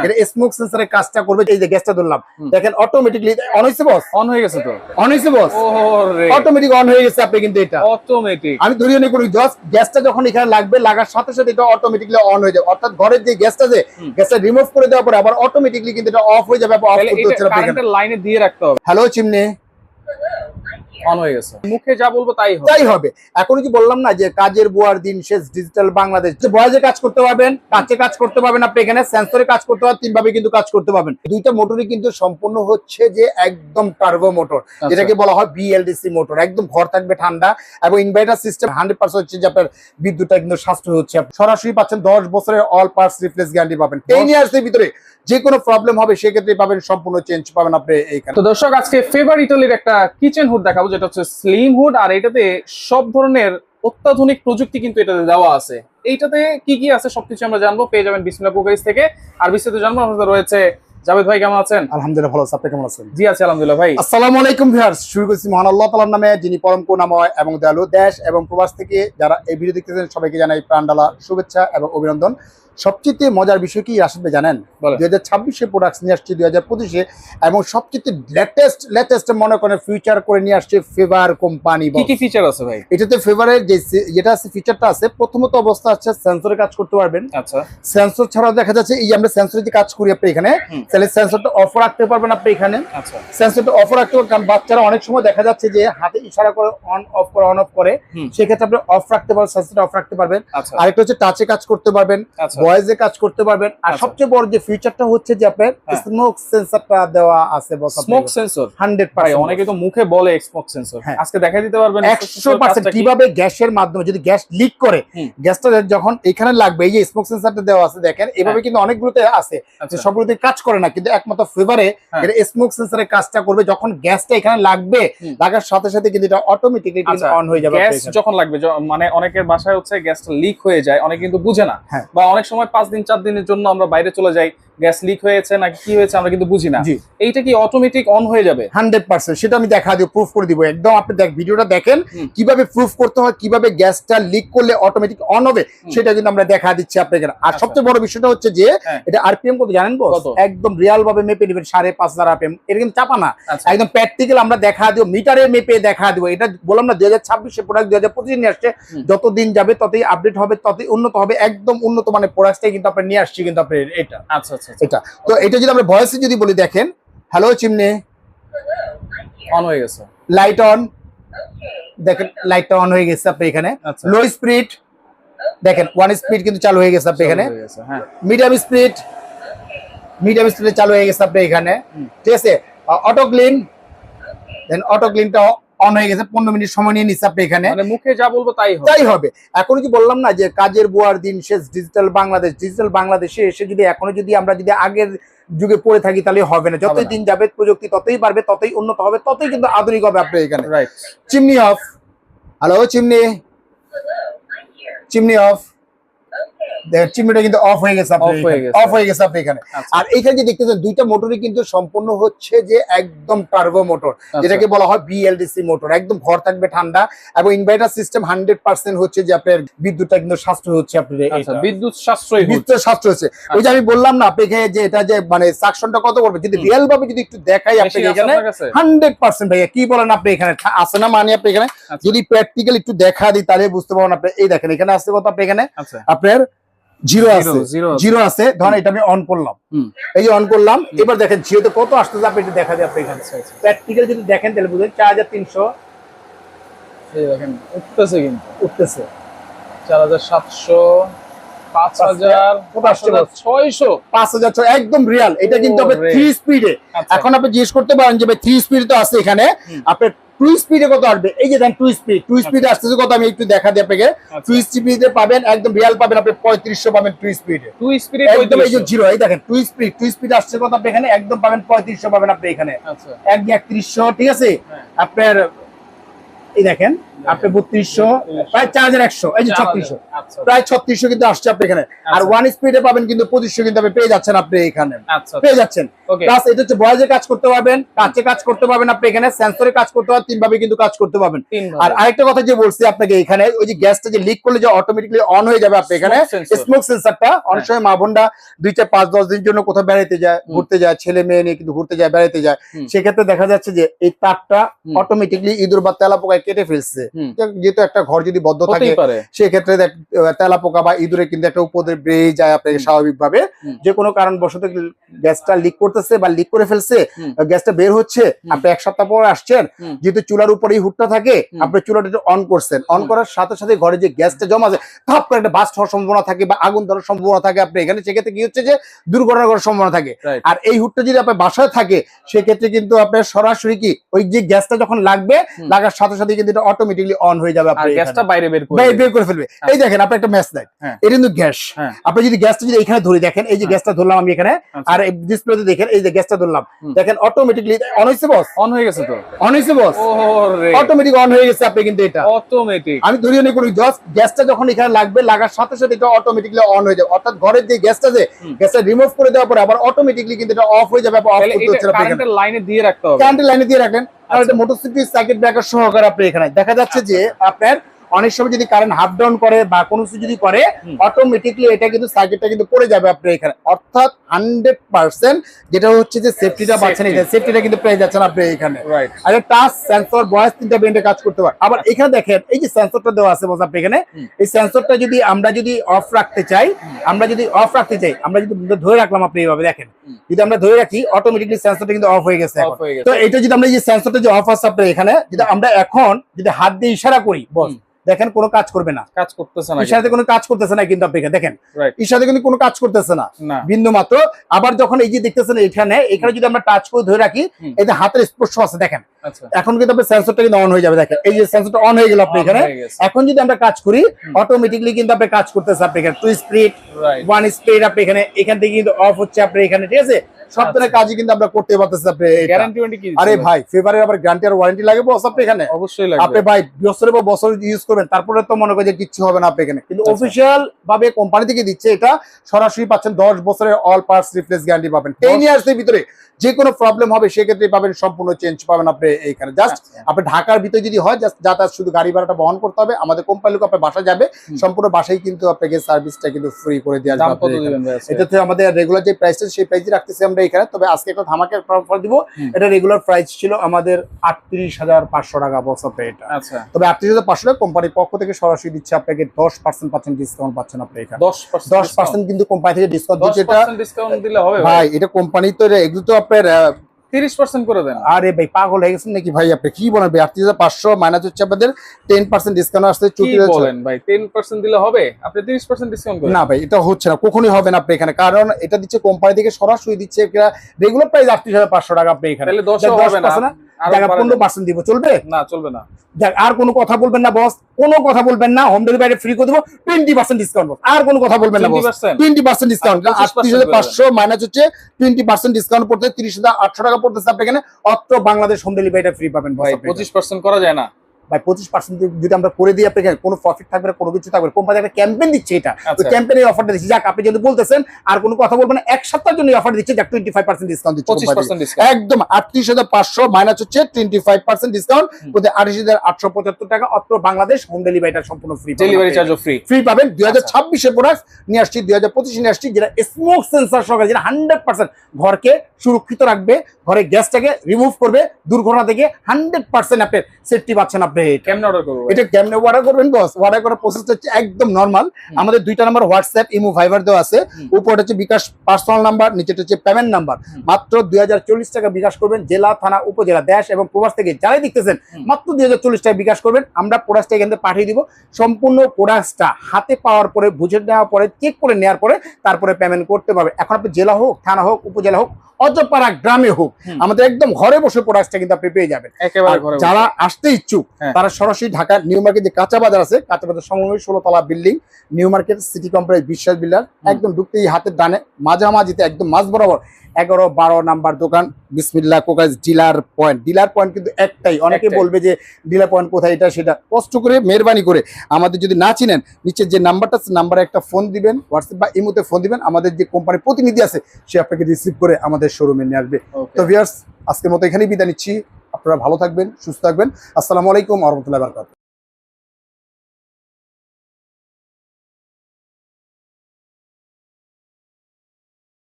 এটা স্মোক সেন্সরের কাজটা করবে। এই যে গ্যাসটা ধরলাম, দেখেন অটোমেটিকলি অন হইছে বস, অন হয়ে গেছে তো, অন হইছে বস, ওরে অটোমেটিক অন হয়ে গেছে আপনি। কিন্তু এটা অটোমেটিক, আমি ধরিয়ে নিই কোনো জাস্ট গ্যাসটা যখন এখানে লাগবে, লাগার সাথে সাথে এটা অটোমেটিকলি অন হয়ে যাবে। অর্থাৎ ঘরের যে গ্যাসটা যে গ্যাসটা রিমুভ করে দেওয়ার পরে আবার অটোমেটিকলি কিন্তু এটা অফ হয়ে যাবে। অফ করতে হচ্ছে না, কারেন্টের লাইনে দিয়ে রাখতে হবে। হ্যালো চিমনি, অন হয়ে গেছে, মুখে যা বলবো তাই হবে, তাই হবে। এখন কি বললাম না যে কাজের বুয়ার দিন শেষ, ডিজিটাল বাংলাদেশ। যে ভয়েসে কাজ করতে পারবেন, টাচে কাজ করতে পারবেন, আপনি এখানে সেন্সরে কাজ করতে পারবেন, 3 ভাবে কিন্তু কাজ করতে পারবেন। দুইটা মোটরই কিন্তু সম্পূর্ণ হচ্ছে যে একদম টার্বো মোটর, যেটাকে বলা হয় বিএলডিসি মোটর। একদম ঘর থাকবে ঠান্ডা এবং ইনভার্টার সিস্টেম 100% হচ্ছে যে আপনার বিদ্যুৎটা কিন্তু সাশ্রয় হচ্ছে। সরাসরি পাচ্ছেন 10 বছরের অল পার্টস রিপ্লেস গ্যারান্টি পাবেন। 10 ইয়ার্স এর ভিতরে যে কোনো প্রবলেম হবে সেক্ষেত্রে পাবেন সম্পূর্ণ চেঞ্জ পাবেন আপনি এইখানে। তো দর্শক, আজকে ফেভার ইটালির একটা কিচেন হুড দেখাবো, যেটা হচ্ছে স্লিম হুড। আর এটাতে সব ধরনের অত্যাধুনিক প্রযুক্তি কিন্তু এটাতে দেওয়া আছে। এইটাতে কি কি আছে সবকিছু আমরা জানবো, পেয়ে যাবেন বিসমিল্লাহ কুকারিজ থেকে। আর বিস্তারিত জানবো আমাদের রয়েছে জাভেদ ভাই। কেমন আছেন? আলহামদুলিল্লাহ ভালো আছি, আপনি কেমন আছেন? জি আছি আলহামদুলিল্লাহ ভাই। আসসালামু আলাইকুম ভিউয়ার্স, শুরু করছি মহান আল্লাহ তাআলার নামে, যিনি পরম করুণাময় এবং দয়ালু। দেশ এবং প্রবাস থেকে যারা এই ভিডিও দেখতেছেন সবাইকে জানাই প্রাণঢালা শুভেচ্ছা এবং অভিনন্দন। সবচেয়ে মজার বিষয় কি আসলে জানেন? 2026 প্রোডাক্টস নিয়ে আসছে 2025-এ, এবং সবচেয়ে লেটেস্ট মনে করেন ফিচার করে নিয়ে আসছে ফেভার কোম্পানি। কি কি ফিচার আছে ভাই এটাতে? ফেভারের যে যেটা আছে ফিচারটা আছে, প্রথমত অবস্থা আছে সেন্সরে কাজ করতে পারবেন। আচ্ছা, সেন্সর ছাড়াও দেখা যাচ্ছে এই আমরা সেন্সরে যে কাজ করি আপনি এখানে, তাহলে সেন্সরটা অফ রাখতে পারবেন আপনি এখানে। আচ্ছা, সেন্সরটা অফ রাখতে পারবেন, কারণ বাচ্চারা অনেক সময় দেখা যাচ্ছে যে হাতে ইশারা করে অন অফ করে, সেক্ষেত্রে আপনি অফ রাখতে পারবেন, সেন্সরটা অফ রাখতে পারবেন। আরেকটা হচ্ছে টাচে কাজ করতে পারবেন, ভয়েসে কাজ করতে পারবেন। আর সবচেয়ে বড় যে ফিচারটা হচ্ছে যে আপনার স্মোক সেন্সরটা দেওয়া আছে। Smoke sensor 100%। অনেকে তো মুখে বলে স্মোক সেন্সর, আজকে দেখাই দিতে পারবেন 100% কিভাবে গ্যাসের মাধ্যমে যদি গ্যাস লিক করে, গ্যাসটা যখন এখানে লাগবে, এই যে স্মোক সেন্সরটা দেওয়া আছে দেখেন, এভাবে কিন্তু অনেকগুলোতে আছে, সবগুলোতে কাজ করে না, কিন্তু একমাত্র ফেভারে এটা স্মোক সেন্সরের কাজটা করবে। যখন গ্যাসটা এখানে লাগবে, লাগার সাথে সাথে কিন্তু এটা অটোমেটিক্যালি অন হয়ে যাবে। গ্যাস যখন লাগবে, মানে অনেকের বাসায় হচ্ছে গ্যাসটা লিক হয়ে যায়, অনেকে কিন্তু বুঝে না, বা অনেক সময় 5 দিন 4 দিনের জন্য আমরা বাইরে চলে যাই, গ্যাস লিক হয়েছে নাকি কি হয়েছে আমরা কিন্তু বুঝি না। এইটা কি অটোমেটিক অন হয়ে যাবে? 100%। সেটা আমি দেখা দিব, প্রুফ করে দিব একদম। আপনি ভিডিওটা দেখেন কিভাবে প্রুফ করতে হয়, কিভাবে গ্যাসটা লিক করলে অটোমেটিক অন হবে, সেটা কিন্তু আমরা দেখা দিচ্ছি আপনাকে। আর সবচেয়ে বড় বিষয়টা হচ্ছে যে এটা আরপিএম কত জানেন বস? একদম রিয়াল ভাবে মেপে নেবেন 5,500 আরপিএম। এটা কিন্তু চাপা না, একদম প্র্যাকটিক্যাল আমরা দেখা দিব, মিটারে মেপে দেখা দিব। এটা বললাম না 2026 প্রোডাক্ট 2025 নিয়ে আসছে। যতদিন যাবে ততই আপডেট হবে, ততই উন্নত হবে। একদম উন্নত মানের প্রোডাক্টটাই কিন্তু আপনি নিয়ে আসছি কিন্তু আপনি এটা। আচ্ছা আচ্ছা, এটা তো এটা যদি আমরা ভয়েসে যদি বলি, দেখেন হ্যালো চিমনি, অন হয়ে গেছে, লাইট অন, দেখেন লাইটটা অন হয়ে গেছে আপনি এখানে। লো স্পিড দেখেন 1 স্পিড কিন্তু চালু হয়ে গেছে আপনি এখানে। মিডিয়াম স্পিডে চালু হয়ে গেছে আপনি এখানে, ঠিক আছে। অটো ক্লিন, দেন অটো ক্লিনটা অন হয়ে গেছে। 15 মিনিট সময় নিয়ে নিচ্ছে আপনি এখানে, মানে মুখে যা বলবো তাই হবে। এখন কি বললাম না যে কাজের বুয়ার দিন শেষ, ডিজিটাল বাংলাদেশে এসে যদি এখনো যদি আমরা যদি আগের যুগে পড়ে থাকি তাহলে হবে না। যতই দিন যাবে প্রযুক্তি ততই বাড়বে, ততই উন্নত হবে, ততই কিন্তু আধুনিক হবে আপনি এখানে। Chimney off, hello chimney, chimney off, চিমনিটা কিন্তু অফ হয়ে গেছে আপনি এখানে। আর এইখানে যে দেখতেছেন দুইটা মোটরই কিন্তু সম্পূর্ণ হচ্ছে যে একদম টার্বো মোটর, যেটাকে বলা হয় বিএলডিসি মোটর। একদম ঘর থাকবে ঠান্ডা এবং ইনভার্টার সিস্টেম 100% হচ্ছে যে আপনার বিদ্যুৎটা কিন্তু সাশ্রয় হচ্ছে আপনার। বিদ্যুৎ সাশ্রয় হচ্ছে। ওই যে আমি বললাম না আপনি এখানে যে এটা যে মানে সাকশনটা কত করবে, যদি রিয়েল ভাবে যদি একটু দেখাই আপনাকে এখানে 100% ভাইয়া কি বলেন আপনি এখানে আছে না, মানে আপনি এখানে যদি প্র্যাকটিক্যাল একটু দেখা দিই তাহলে বুঝতে পারবেন আপনি। এই দেখেন এখানে আছে কত আপনি এখানে, আপনার জিরো আছে। ধরেন এটা আমি অন করলাম, এই যে অন করলাম, এবার দেখেন জিরোতে কত আসতেছে আপনি একটু দেখা দিই আপনি এখানে। প্র্যাকটিক্যাল যদি দেখেন তাহলে বুঝবেন 4300 এই দেখেন উঠতেছে, কিন্তু উঠতেছে 4700, 5000, 5600, 5000 একদম রিয়াল। এটা কিন্তু আপনি 3 স্পিডে। এখন আপনি জিজ্ঞেস করতে পারেন যে ভাই 3 স্পিড তো আছে এখানে, আপনি 2 স্পিডে কত আসবে? এই যে দেখেন 2 স্পিডে আসতেছে কত, আমি একটু দেখা দিই আপনাকে। 2 স্পিডে পাবেন, একদম রিয়াল পাবেন আপনি 3500 পাবেন 2 স্পিডে। একদম এই যে জিরো, এই দেখেন 2 স্পিড আসছে কত আপনি এখানে, একদম পাবেন 3500 পাবেন আপনি এখানে। একদম 3100, ঠিক আছে। আপনার এই দেখেন আপনি 3200 প্রায় 4100 এই যে 3600 আচ্ছা প্রায় 3600 কিন্তু আসছে আপনি এখানে। আর ওয়ান স্পিডে পাবেন কিন্তু 2500 কিন্তু আপনি পেয়ে যাচ্ছেন আপনি এখানে আচ্ছা পেয়ে যাচ্ছেন। ওকে প্লাস এটা হচ্ছে ভয়েসে কাজ করতে পারবেন, টাচে কাজ করতে পারবেন আপনি এখানে, সেন্সরে কাজ করতে পারবেন, তিন ভাবে কিন্তু কাজ করতে পারবেন। আর আরেকটা কথা যে বলছি আপনাকে এখানে ওই যে গ্যাসটা যে লিক করলে যে অটোমেটিক্যালি অন হয়ে যাবে আপনি এখানে স্মোক সেন্সরটা। অনেক সময় মা বোনরা 2-4-5-10 দিনের জন্য কোথাও বেড়াতে যায়, ঘুরতে যায়, ছেলে মেয়ে নিয়ে কিন্তু ঘুরতে যায়, বেড়াতে যায়, সেক্ষেত্রে দেখা যাচ্ছে যে এই তারটা অটোমেটিক্যালি ইঁদুর বা তেলাপোকায় কেটে ফেলছে। যেহেতু একটা ঘর যদি বদ্ধ থাকে সেক্ষেত্রে তেলাপোকা বা ইঁদুরে কিন্তু একটা উপদ্রব বেড়ে যায় আপনাকে স্বাভাবিকভাবে। যে কোনো কারণবশত গ্যাসটা লিক করতেছে বা লিক করে ফেলছে, গ্যাসটা বের হচ্ছে, আপনি এক সপ্তাহ পর আসছেন, যেহেতু চুলার উপরেই হুডটা থাকে, আপনি চুলাটা অন করছেন, অন করার সাথে সাথে ঘরে যে গ্যাসটা জমা আছে থাপ করে একটা বাস্ট হওয়ার সম্ভাবনা থাকে বা আগুন ধরার সম্ভাবনা থাকে আপনি এখানে, সেক্ষেত্রে কি হচ্ছে যে দুর্ঘটনা করার সম্ভাবনা থাকে। আর এই হুডটা যদি আপনার বাসায় থাকে সেক্ষেত্রে কিন্তু আপনার সরাসরি কি ওই যে গ্যাসটা যখন লাগবে, লাগার সাথে সাথে কিন্তু এটা অটোমেটিক্যালি অন হয়ে যাবে, আপনার গ্যাসটা বাইরে বের করে ফেলবে। এই দেখেন আপনি একটা ম্যাচ লাইট, এটা কিন্তু গ্যাস। আপনি যদি গ্যাসটা যদি এখানে ধরে দেখেন, এই যে গ্যাসটা ধরলাম আমি এখানে, আর ডিসপ্লেতে দেখেন এই যে গ্যাসটা ধরলাম, দেখেন অটোমেটিক্যালি অন হয়েছে বস, অন হয়ে গেছে তো, অন হয়েছে বস, অটোমেটিক অন হয়ে গেছে আপনি কিন্তু এটা অটোমেটিক। আমি ধরিয়ে নিই কোনো জাস্ট গ্যাসটা যখন এখানে লাগবে, লাগার সাথে সাথে এটা অটোমেটিক্যালি অন হয়ে যাবে। অর্থাৎ ঘরের যে গ্যাসটা যে গ্যাসটা রিমুভ করে দেওয়ার পরে আবার অটোমেটিক্যালি কিন্তু এটা অফ হয়ে যাবে। অফ করতে হচ্ছে আপনি কারেন্টের লাইনে দিয়ে রাখতে হবে, কারেন্টের লাইনে দিয়ে রাখেন। আর এটা মোটরসাইকেল সার্কিট ব্রেকার সহকারে আপনি এখানে দেখা যাচ্ছে যে আপনার অনেক সময় যদি কারেন্ট হাফ ডাউন করে বা কোনো কিছু যদি করে, অটোমেটিকলি এটা কিন্তু সার্কিটটা কিন্তু পড়ে যাবে আপনার এখানে। অর্থাৎ 100% যেটা হচ্ছে যে সেফটিটা পাচ্ছেন, এটা সেফটিটা কিন্তু পেয়ে যাচ্ছেন আপনি এখানে। আর টাচ সেন্সর ভয়েস তিনটা ব্যান্ডে কাজ করতে পারে। আবার এখানে দেখেন এই যে সেন্সরটা দেওয়া আছে বস আপনি এখানে, এই সেন্সরটা যদি আমরা যদি অফ রাখতে চাই, আমরা যদি ধরে রাখলাম আপনি এইভাবে দেখেন, যদি আমরা ধরে রাখি অটোমেটিকলি সেন্সরটা কিন্তু অফ হয়ে গেছে। তো এটা যদি আমরা এই যে সেন্সরটা যে অফ আছে আপনার এখানে, যদি আমরা এখন যদি হাত দিয়ে ইশারা করি বস, দেখেন কোনো কাজ করবে না, কাজ করতেছে না, ইশারাতে কোনো কাজ করতেছে না কিন্তু আপনি দেখেন ইশারাতে কিন্তু কোনো কাজ করতেছে না বিন্দু মাত্র। আবার যখন এই যে দেখতেছেন এখানে যদি আমরা টাচ করে ধরে রাখি, এই যে হাতের স্পর্শ আছে দেখেন, এখন কিন্তু আপনার সেন্সরটা কিন্তু অন হয়ে যাবে। দেখেন এই যে সেন্সরটা অন হয়ে গেল আপনি এখানে। এখন যদি আমরা কাজ করি অটোমেটিকলি কিন্তু আপনি কাজ করতেছে আপনি এখানে 2 স্পিড 1 স্পিড আপনি এখান থেকে কিন্তু অফ হচ্ছে আপনি এখানে, ঠিক আছে। সব ধরনের কাজই কিন্তু আমরা করতে পারতেছি আপনি। গ্যারান্টি ওয়ারেন্টি কি? আরে ভাই ফেভারের আবার গ্যারান্টি আর ওয়ারেন্টি লাগে বস আপনি এখানে, অবশ্যই লাগবে। আপনি ভাই বছর ইউজ করবেন, তারপরে তো মনে করেন যে কিছু হবে না আপনি এখানে। কিন্তু অফিশিয়াল ভাবে কোম্পানি থেকে দিচ্ছে, এটা সরাসরি পাচ্ছেন 10 বছরের অল পার্টস রিপ্লেস গ্যারান্টি পাবেন। 10 ইয়ার্স এর ভিতরে যে কোনো প্রবলেম হবে সেক্ষেত্রে পাবেন সম্পূর্ণ চেঞ্জ পাবেন আপনি এইখানে। জাস্ট আপনি ঢাকার ভিতরে যদি হয় জাস্ট যাতায়াত শুধু গাড়ি ভাড়াটা বহন করতে হবে, আমাদের কোম্পানি লোক আপনার বাসা যাবে, সম্পূর্ণ বাসায় কিন্তু আপনাকে সার্ভিসটা কিন্তু ফ্রি করে দেওয়া যাবে। এটাতে আমাদের রেগুলার যে প্রাইস সেই প্রাইসই রাখতেছি আমরা এখানে। তবে আজকে একটা ধামাকা অফার দিব। এটা রেগুলার প্রাইস ছিল আমাদের 38,500 টাকা বস আপনি এটা। আচ্ছা, তবে 38,500 টাকা কোম্পানির পক্ষ থেকে সরাসরি দিচ্ছে আপনাকে 10% পাচ্ছেন, ডিসকাউন্ট পাচ্ছেন আপনি এখানে। 10% কিন্তু কোম্পানি থেকে ডিসকাউন্ট দিচ্ছে। এটা ডিসকাউন্ট দিলে হবে ভাই, এটা কোম্পানি তো এগুলো তো আপনার 30% করে দেন। আরে ভাই পাগল হয়ে গেছেন নাকি ভাই, আপনি কি বলেন ভাই? 38,500 মাইনাস হচ্ছে আপনাদের 10% ডিসকাউন্ট আসছে। চুক্তি বলেন ভাই 10% দিলে হবে, আপনি 30% ডিসকাউন্ট করেন না ভাই, এটা হচ্ছে না, কখনোই হবে না আপনি এখানে। কারণ এটা দিচ্ছে কোম্পানি থেকে সরাসরি দিচ্ছে, রেগুলার প্রাইস 38,500 টাকা আপনি এখানে। তাহলে 10 হবে না, 15% দিব, চলবে না? চলবে না। আর কোনো কথা বলবেন না বস, কোনো কথা বলবেন না, হোম ডেলিভারি ফ্রি করে দেবো, 20% ডিসকাউন্ট। আর কোনো কথা বলবেন না বস, 20% ডিসকাউন্ট। 38,500 মাইনাস হচ্ছে 20% ডিসকাউন্ট পড়তে 30,800 টাকা পড়তেছে আপনি এখানে। অত্র বাংলাদেশ হোম ডেলিভারিটা ফ্রি পাবেন ভাই। 25% করা যায় না ভাই? 25% যদি আমরা করে দিই আপনি কোনো প্রফিট থাকবে না, কোনো কিছু থাকবে না। কোম্পানি একটা ক্যাম্পেইন দিচ্ছে, এটা ওই ক্যাম্পেইনের অফারটা দিচ্ছে। যাক আপনি যদি বলতেছেন আর কোনো কথা বলবেন না, এক সপ্তাহের জন্য অফার দিচ্ছে, যাক 25% ডিসকাউন্ট দিচ্ছে, 25% ডিসকাউন্ট একদম। 38,500 মাইনাস হচ্ছে 25% ডিসকাউন্ট প্রতি 28,875 টাকা। অত্র বাংলাদেশ হোম ডেলিভারিটা সম্পূর্ণ ফ্রি, ডেলিভারি চার্জও ফ্রি পাবেন। 2026 এর প্রোডাক্ট নিয়ে আসছি, 2025 নিয়ে আসছি, যেটা স্মোক সেন্সর সহকারে, যেটা 100% ঘরকে সুরক্ষিত রাখবে, ঘরে গ্যাসটাকে রিমুভ করবে, দুর্ঘটনা থেকে 100% আপনি সেফটি পাচ্ছেন। কেমনে অর্ডার করব? এটা কেমনে অর্ডার করবেন বস? অর্ডার করার প্রসেসটা হচ্ছে একদম নরমাল। আমাদের 2টা নাম্বার হোয়াটসঅ্যাপ, ইমো, ভাইবার দেওয়া আছে। উপরে হচ্ছে বিকাশ পার্সোনাল নাম্বার, নিচেটা হচ্ছে পেমেন্ট নাম্বার। মাত্র 2040 টাকা বিকাশ করবেন। জেলা, থানা, উপজেলা, দেশ এবং প্রবাস থেকে যারাই দেখতেছেন মাত্র 2040 টাকা বিকাশ করবেন। আমরা প্রোডাক্টটা এখান থেকে পাঠিয়ে দিব। সম্পূর্ণ প্রোডাক্টটা হাতে পাওয়ার পরে, বুঝে নেওয়ার পরে, চেক করে নেওয়ার পরে তারপরে পেমেন্ট করতে পারবে। এখন আপনি জেলা হোক, থানা হোক, উপজেলা হোক, অজপাড়া গ্রামে হোক, হুম। আমাদের একদম ঘরে বসে প্রোডাক্টটা কিন্তু আপনি পেয়ে যাবেন। একেবারে আর ঘরে যারা আসতে ইচ্ছুক হ্যাঁ। তারা সরাসরি ঢাকা নিউ মার্কেট যে কাঁচা বাজার আছে, কাঁচা বাজার সমন্বয় 16 তলা building, new market city complex বিশ্বাস বিল্ডার, একদম ঢুকতেই হাতের ডানে মাঝামাঝিতে একদম মাঝ বরাবর 11-12 নাম্বার দোকান বিসমিল্লাহ কোকাইজ ডিলার পয়েন্ট। ডিলার পয়েন্ট কিন্তু একটাই। অনেকে একটাই। বলবে যে ডিলার পয়েন্ট কোথায়, এটা সেটা কষ্ট করে মেহরবানি করে আমাদের যদি না চিনেন, নিচের যে নাম্বারটা আছে নাম্বারে একটা ফোন দিবেন, হোয়াটসঅ্যাপ বা ইমোতে ফোন দিবেন, আমাদের যে কোম্পানির প্রতিনিধি আছে সে আপনাকে রিসিভ করে আমাদের শোরুমে নিয়ে আসবে। Okay. তো ভিউয়ার্স, আজকের মতো এখানেই বিদায় নিচ্ছি। আপনারা ভালো থাকবেন, সুস্থ থাকবেন। আসসালামু আলাইকুম ওয়া রাহমাতুল্লাহি ওয়া বারাকাতুহু।